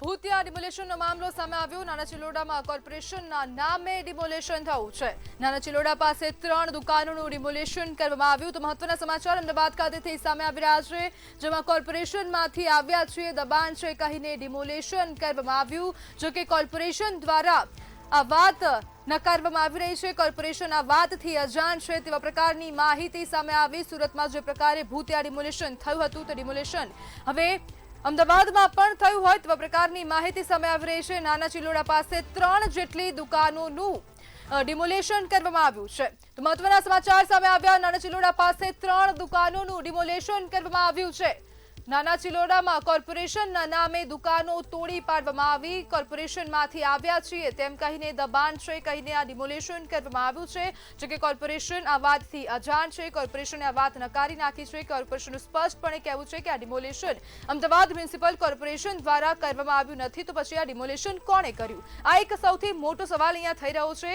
ભૂતિયા ડિમોલેશનનો મામલો સામે આવ્યો। નાના ચિલોડામાં કોર્પોરેશનના નામે ડિમોલેશન થયું છે। નાના ચિલોડા પાસે 3 દુકાનોનું ડિમોલેશન કરવામાં આવ્યું। તો મહત્વના સમાચાર અમદાવાદ ખાતેથી સામે આવી રહ્યા છે, જેમાં કોર્પોરેશનમાંથી આવ્યા છે દબાણ છે કહીને ડિમોલેશન કરવામાં આવ્યું। જો કે કોર્પોરેશન દ્વારા આ વાત નકારવામાં આવી રહી છે। કોર્પોરેશન આ વાતથી અજાણ છે તેવા પ્રકારની માહિતી સામે આવી। સુરતમાં જે પ્રકારે ભૂતિયા ડિમોલેશન થયું હતું તે ડિમોલેશન હવે અમદાવાદમાં પણ થયું હોય તેવા પ્રકારની માહિતી સામે આવી રહી છે। નાના ચિલોડા પાસે 3 જેટલી દુકાનોનું ડિમોલેશન કરવામાં આવ્યું છે। તો મહત્વના સમાચાર સામે આવ્યા। નાના ચિલોડા પાસે 3 દુકાનોનું ડિમોલેશન કરવામાં આવ્યું છે। નાના ચિલોડામાં કોર્પોરેશનના નામે દુકાનો તોડી પાડવામાં આવી। કોર્પોરેશનમાંથી આવ્યા છીએ તેમ કહીને દબાણ છે કહીને આ ડિમોલેશન કરવામાં આવ્યું છે। જો કે કોર્પોરેશન આ વાતથી અજાણ છે। કોર્પોરેશને આ વાત નકારી નાખી છે। કોર્પોરેશનનું સ્પષ્ટપણે કહેવું છે કે આ ડિમોલેશન અમદાવાદ મ્યુનિસિપલ કોર્પોરેશન દ્વારા કરવામાં આવ્યું નથી। તો પછી આ ડિમોલેશન કોણે કર્યું? આ એક સૌથી મોટો સવાલ અહીંયા થઈ રહ્યો છે।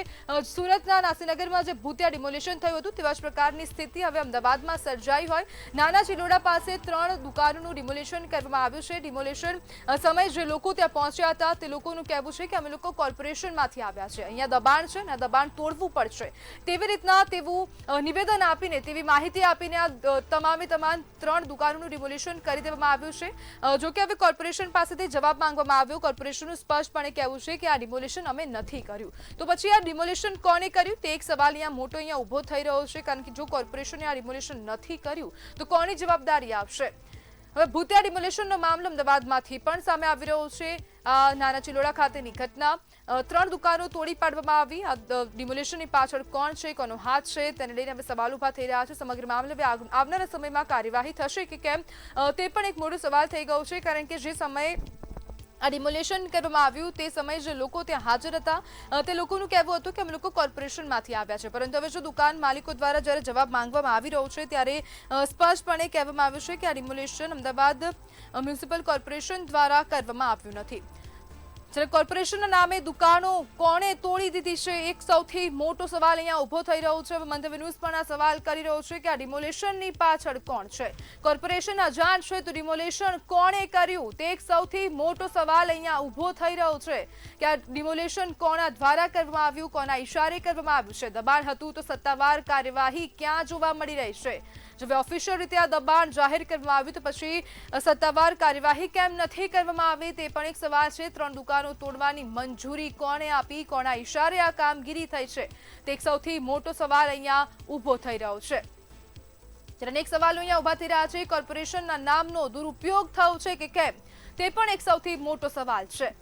સુરતના નાસીનગરમાં જે ભૂતિયા ડિમોલેશન થયું હતું તેવા જ પ્રકારની સ્થિતિ હવે અમદાવાદમાં સર્જાઈ હોય। નાના ચિલોડા પાસે 3 દુકાનો ડિમોલેશન કરવામાં આવ્યું છે। ડિમોલેશન સમયે જે લોકો ત્યાં પહોંચ્યા હતા તે લોકોનું કહેવું છે કે અમે લોકો કોર્પોરેશનમાંથી આવ્યા છે, અહીંયા દબાણ છે ને દબાણ તોડવું પડશે તેવી રીતના તેવું નિવેદન આપીને તેવી માહિતી આપીને આ તમામ 3 દુકાનોનું ડિમોલેશન કરી દેવામાં આવ્યું છે। જો કે હવે કોર્પોરેશન પાસેથી જવાબ માંગવામાં આવ્યો। કોર્પોરેશનનું સ્પષ્ટપણે કહેવું છે કે આ ડિમોલેશન અમે નથી કર્યું। તો પછી આ ડિમોલેશન કોણે કર્યું તે એક સવાલ અહીંયા મોટો અહીંયા ઊભો થઈ રહ્યો છે, કારણ કે જો કોર્પોરેશને આ ડિમોલેશન નથી કર્યું તો કોની જવાબદારી આવશે? હવે ભૂતિયા ડિમોલેશનનો મામલો અમદાવાદમાંથી પણ સામે આવી રહ્યો છે। નાના ચિલોડા ખાતેની ઘટના 3 દુકાનો તોડી પાડવામાં આવી। આ ડિમોલેશનની પાછળ કોણ છે, કોનો હાથ છે તેને લઈને હવે સવાલ ઉભા થઈ રહ્યા છે। સમગ્ર મામલે આવનારા સમયમાં કાર્યવાહી થશે કે કેમ તે પણ એક મોટો સવાલ થઈ ગયો છે, કારણ કે જે સમયે આ ડિમોલેશન કરવામાં આવ્યું તે સમયે જે લોકો ત્યાં હાજર હતા તે લોકોનું કહેવું હતું કે અમે લોકો કોર્પોરેશનમાંથી આવ્યા છે। પરંતુ હવે જો દુકાન માલિકો દ્વારા જ્યારે જવાબ માંગવામાં આવી રહ્યો છે ત્યારે સ્પષ્ટપણે કહેવામાં આવ્યું છે કે આ ડિમોલેશન અમદાવાદ મ્યુનિસિપલ કોર્પોરેશન દ્વારા કરવામાં આવ્યું નથી। જ્યારે કોર્પોરેશનના નામે દુકાનો કોણે તોડી દીધી છે એક સૌથી મોટો સવાલ અહીંયા ઊભો થઈ રહ્યો છે। મંતવ્ય ન્યૂઝ પણ આ સવાલ કરી રહ્યો છે કે આ ડિમોલેશનની પાછળ કોણ છે? કોર્પોરેશન અજાણ છે તો ડિમોલેશન કોણે કર્યું તે એક સૌથી મોટો સવાલ અહીંયા ઊભો થઈ રહ્યો છે કે આ ડિમોલેશન કોના દ્વારા કરવામાં આવ્યું, કોના ઇશારે કરવામાં આવ્યું છે? દબાણ હતું તો સત્તાવાર કાર્યવાહી ક્યાં જોવા મળી રહી છે? જો ઓફિશિયલ રીતે આ દબાણ જાહેર કરવામાં આવ્યું તો પછી સત્તાવાર કાર્યવાહી કેમ નથી કરવામાં આવી તે પણ એક સવાલ છે। 3 દુકાનો તોડવાની મંજૂરી કોણે આપી, કોના ઇશારે આ કામગીરી થઈ છે તે એક સૌથી મોટો સવાલ અહીંયા ઊભો થઈ રહ્યો છે। જ્યારે અનેક સવાલો અહીંયા ઊભા થઈ રહ્યા છે। કોર્પોરેશનના નામનો દુરુપયોગ થયો છે કે કેમ તે પણ એક સૌથી મોટો સવાલ છે।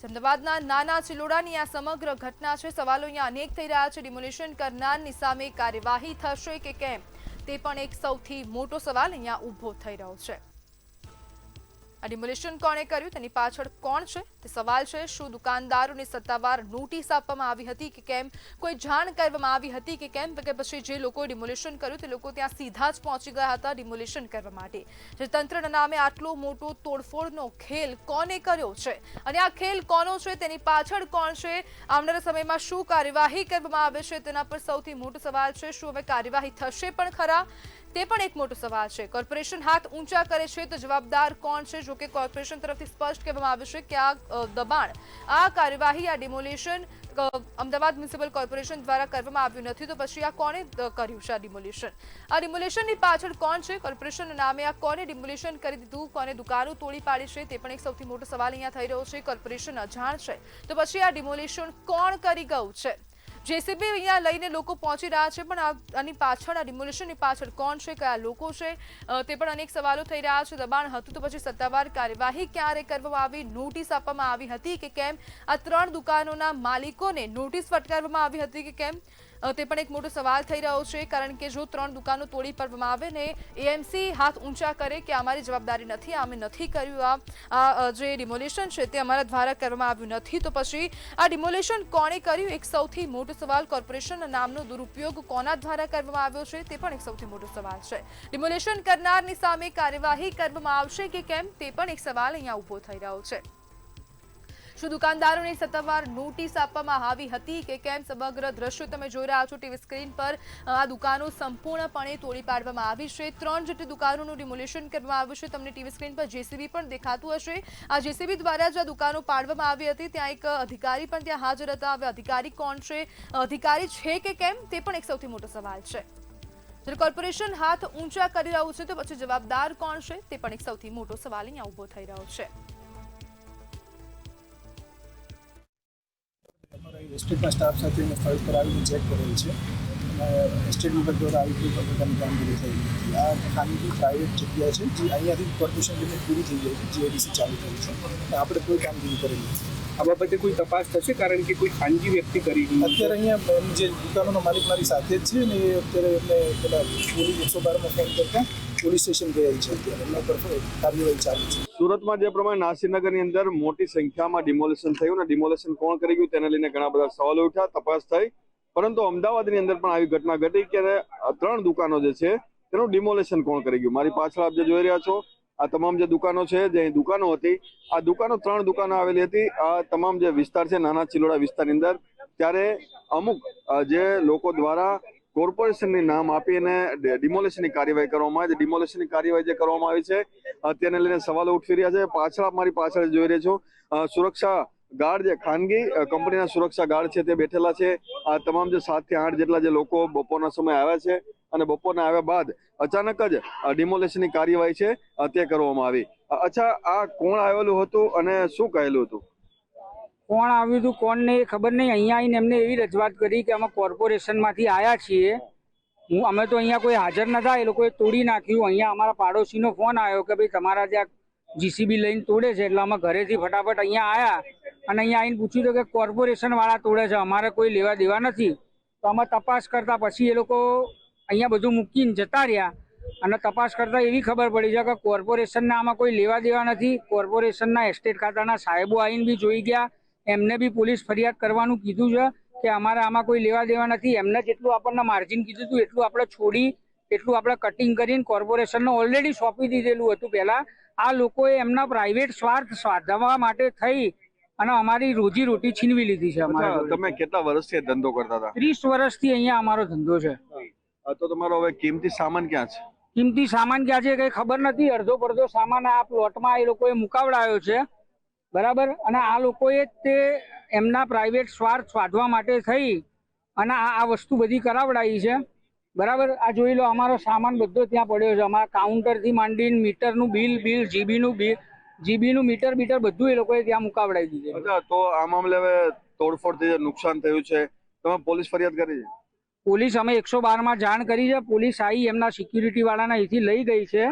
અમદાવાદના નાના ચિલોડાની આ સમગ્ર ઘટના છે। સવાલો અહીંયા અનેક થઈ રહ્યા છે। ડિમોલેશન કરનારની સામે કાર્યવાહી થશે કે કેમ તે પણ એક સૌથી મોટો સવાલ અહીંયા ઊભો થઈ રહ્યો છે। આ ડિમોલેશન કોણે કર્યું તેની પાછળ કોણ છે તે સવાલ છે। શું દુકાનદારોને સત્તાવાર નોટિસ આપવામાં આવી હતી કે કેમ, કોઈ જાણ કરવામાં આવી હતી કે કેમ, કે પછી જે લોકોએ ડિમોલેશન કર્યું તે લોકો ત્યાં સીધા જ પહોંચી ગયા હતા ડિમોલેશન કરવા માટે? જે તંત્રના નામે આટલો મોટો તોડફોડનો ખેલ કોને કર્યો છે અને આ ખેલ કોનો છે તેની પાછળ કોણ છે? આવનારા સમયમાં શું કાર્યવાહી કરવામાં આવે છે તેના પર સૌથી મોટો સવાલ છે। શું હવે કાર્યવાહી થશે પણ ખરા તે પણ એક મોટો સવાલ છે। કોર્પોરેશન હાથ ઊંચા કરે છે તો જવાબદાર કોણ છે? જો કે કોર્પોરેશન તરફથી સ્પષ્ટ કહેવામાં આવ્યું છે કે આ દબાણ, આ કાર્યવાહી, આ ડિમોલેશન અમદાવાદ મ્યુનિસિપલ કોર્પોરેશન દ્વારા કરવામાં આવ્યું નથી। તો પછી આ કોણે કર્યું છે આ ડિમોલેશન? આ ડિમોલેશનની પાછળ કોણ છે? કોર્પોરેશનના નામે આ કોને ડિમોલેશન કરી દીધું, કોને દુકાનો તોડી પાડી છે તે પણ એક સૌથી મોટો સવાલ અહીંયા થઈ રહ્યો છે। કોર્પોરેશન અજાણ છે તો પછી આ ડિમોલેશન કોણ કરી ગયું છે? જેસીબી અહીંયા લઈને લોકો પહોંચી રહ્યા છે, પણ આની પાછળ, આ ડિમોલેશનની પાછળ કોણ છે, કયા લોકો છે તે પણ અનેક સવાલો થઈ રહ્યા છે। દબાણ હતું તો પછી સત્તાવાર કાર્યવાહી ક્યારે કરવામાં આવી, નોટિસ આપવામાં આવી હતી કે કેમ? આ 3 દુકાનોના માલિકોને નોટિસ ફટકારવામાં આવી હતી કે કેમ તે પણ એક મોટો સવાલ થઈ રહ્યો છે। કારણ કે જો 3 દુકાનો તોડી પાડવામાં આવે ને એએમસી હાથ ઊંચા કરે કે અમારી જવાબદારી નથી, અમે નથી કર્યું, આ જે ડિમોલેશન છે તે અમારા દ્વારા કરવામાં આવ્યું નથી, તો પછી આ ડિમોલેશન કોણે કર્યું એક સૌથી મોટો સવાલ। કોર્પોરેશનના નામનો દુરુપયોગ કોના દ્વારા કરવામાં આવ્યો છે તે પણ એક સૌથી મોટો સવાલ છે। ડિમોલેશન કરનારની સામે કાર્યવાહી કરવામાં આવશે કે કેમ તે પણ એક સવાલ અહીંયા ઊભો થઈ રહ્યો છે। શું દુકાનદારોને સત્તાવાર નોટિસ આપવામાં આવી હતી કે કેમ? સમગ્ર દ્રશ્યો તમે જોઈ રહ્યા છો ટીવી સ્ક્રીન પર। આ દુકાનો સંપૂર્ણપણે તોડી પાડવામાં આવી છે। 3 જેટલી દુકાનોનું ડિમોલિશન કરવામાં આવ્યું છે। તમને ટીવી સ્ક્રીન પર જેસીબી પણ દેખાતું હશે। આ જેસીબી દ્વારા જ આ દુકાનો પાડવામાં આવી હતી। ત્યાં એક અધિકારી પણ ત્યાં હાજર હતા। હવે અધિકારી કોણ છે, અધિકારી છે કે કેમ, તે પણ એક સૌથી મોટો સવાલ છે। જ્યારે કોર્પોરેશન હાથ ઊંચા કરી રહ્યું છે તો પછી જવાબદાર કોણ છે, તે પણ એક સૌથી મોટો સવાલ અહીંયા ઊભો થઈ રહ્યો છે। એસ્ટેટના સ્ટાફ સાથે મેં સ્થળ પર આવીને ચેક કરેલ છે અને એસ્ટેટ વિભાગ દ્વારા આવી કોઈ પ્રકારની કામગીરી થઈ નથી। આ ખાનગી પ્રાઇવેટ જગ્યા છે જે અહીંયાથી કોર્પોરેશન લિમિટ પૂરી થઈ જાય છે, જીઆઈડીસી ચાલુ થઈ છે અને આપણે કોઈ કામગીરી કરેલી નથી। આ બાબતે કોઈ તપાસ થશે? કારણ કે કોઈ ખાનગી વ્યક્તિ કરી અત્યારે અહીંયા જે દુકાનોનો માલિક મારી સાથે જ છે ને એ અત્યારે એમને પેલા પોલીસ 112માં ફોન કરતા પોલીસ સ્ટેશન ગયા છે। અત્યારે એમના પર કાર્યવાહી ચાલુ છે। સુરતમાં જે પ્રમાણે નાસિરનગરની અંદર મોટી સંખ્યામાં ડિમોલેશન થયું ને ડિમોલેશન કોણ કરી ગયું તેને લઈને ઘણા બધા સવાલો ઉઠ્યા, તપાસ થઈ, પરંતુ અમદાવાદની અંદર પણ આવી ઘટના ઘટી કે 3 દુકાનો જે છે તેનું ડિમોલેશન કોણ કરી ગયું। મારી પાછળ આપ જે જોઈ રહ્યા છો આ તમામ જે દુકાનો છે, જે દુકાનો હતી, આ દુકાનો 3 દુકાનો આવેલી હતી। આ તમામ જે વિસ્તાર છે નાના ચિલોડા વિસ્તારની અંદર, ત્યારે અમુક જે લોકો દ્વારા કોર્પોરેશનની નામ આપી અને ડિમોલેશનની કાર્યવાહી કરવામાં આવી છે। ડિમોલેશનની કાર્યવાહી જે કરવામાં આવી છે તેને લઈને સવાલો ઉઠી રહ્યા છે। પાછળ મારી પાછળ જોઈ રહ્યા છો સુરક્ષા ગાર્ડ, જે ખાનગી કંપનીના સુરક્ષા ગાર્ડ છે તે બેઠેલા છે। આ તમામ જે 7 થી 8 જેટલા જે લોકો બપોરના સમયે આવ્યા છે અને બપોરના આવ્યા બાદ અચાનક જ ડિમોલેશનની કાર્યવાહી છે તે કરવામાં આવી। અચ્છા, આ કોણ આવેલું હતું અને શું કહેલું હતું? કોણ આવ્યું હતું કોણ નહીં ખબર નહીં। અહીંયા આવીને એમને એવી રજૂઆત કરી કે અમે કોર્પોરેશનમાંથી આવ્યા છીએ, અમે તો અહીંયા કોઈ હાજર નતા, એ લોકોએ તોડી નાખ્યું। અહીંયા અમારા પાડોશીનો ફોન આવ્યો કે ભાઈ તમારા ત્યાં જીસીબી લઈને તોડે છે, એટલે અમે ઘરેથી ફટાફટ અહીંયા આવ્યા અને અહીંયા આવીને પૂછ્યું કે કોર્પોરેશનવાળા તોડે છે, અમારે કોઈ લેવા દેવા નથી। તો અમે તપાસ કરતા પછી એ લોકો અહીંયા બધું મૂકીને જતા રહ્યા અને તપાસ કરતા એવી ખબર પડી છે કે કોર્પોરેશનના આમાં કોઈ લેવા દેવા નથી। કોર્પોરેશનના એસ્ટેટ ખાતાના સાહેબો આવીને બી જોઈ ગયા, એમને બી પોલીસ ફરિયાદ કરવાનું કીધું છે કે અમારે આમાં કોઈ લેવા દેવા નથી। એમને જેટલું આપણને માર્જિન કીધું હતું એટલું આપણે છોડી, એટલું આપણે કટિંગ કરીને કોર્પોરેશનને ઓલરેડી સોંપી દીધેલું હતું પહેલાં। આ લોકોએ એમના પ્રાઇવેટ સ્વાર્થ સાધવા માટે થઈ અને અમારી રોજી રોટી છીનવી લીધી છે। તમે કેટલા વર્ષથી ધંધો કરતા હતા? 30 વર્ષથી અહીંયા અમારો ધંધો છે। તો તમારો હવે કિંમતી સામાન ક્યાં છે? કિંમતી સામાન ક્યાં છે કઈ ખબર નથી। અડધો પડધો સામાન આ પ્લોટમાં એ લોકોએ મુકાવડાયો છે, બરાબર। અને આ લોકોએ તે એમના પ્રાઇવેટ સ્વાર્થ સાધવા માટે થઈ અને આ વસ્તુ બધી કરાવડાવી છે, બરાબર। આ જોઈ લો, અમારો સામાન બધો ત્યાં પડ્યો છે। અમારા કાઉન્ટરથી માંડીને મીટરનું બિલ, જીબીનું મીટર બધું એ લોકોએ ત્યાં મુકાવડાવી દીધું। તો આ મામલે હવે તોડફોડથી જે નુકસાન થયું છે તમે પોલીસ ફરિયાદ કરી છે? પોલીસ અમે 112માં જાણ કરી છે। પોલીસ આવી એમના સિક્યુરિટી વાળાને અહીંથી લઈ ગઈ છે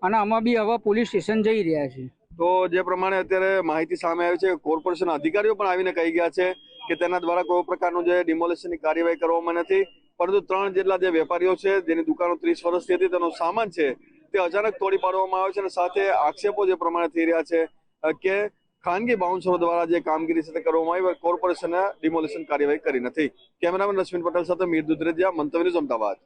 અને અમે બી હવે પોલીસ સ્ટેશન જઈ રહ્યા છીએ। તો જે પ્રમાણે અત્યારે માહિતી સામે આવી છે, કોર્પોરેશનના અધિકારીઓ પણ આવીને કહી ગયા છે કે તેના દ્વારા કોઈ પ્રકારનું જે ડિમોલેશનની કાર્યવાહી કરવામાં નથી, પરંતુ 3 જેટલા જે વેપારીઓ છે જેની દુકાનો 30 વર્ષથી હતી, તેનો સામાન છે તે અચાનક તોડી પાડવામાં આવ્યો છે અને સાથે આક્ષેપો જે પ્રમાણે થઈ રહ્યા છે કે ખાનગી બાઉન્સરો દ્વારા જે કામગીરી છે તે કરવામાં આવી, કોર્પોરેશને ડિમોલેશન કાર્યવાહી કરી નથી। કેમેરામેન રશ્મિન પટેલ સાથે મીર દુધરેજિયા, મંતવ્ય ન્યૂઝ, અમદાવાદ।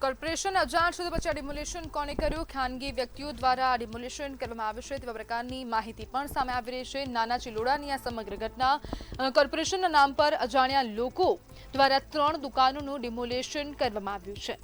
કોર્પોરેશન અજાણ છે તો પછી આ ડિમોલેશન કોને કર્યું? ખાનગી વ્યક્તિઓ દ્વારા ડિમોલેશન કરવામાં આવ્યું છે તેવા પ્રકારની માહિતી પણ સામે આવી રહી છે। નાના ચિલોડાની આ સમગ્ર ઘટના કોર્પોરેશનના નામ પર અજાણ્યા લોકો દ્વારા 3 દુકાનોનું ડિમોલેશન કરવામાં આવ્યું છે।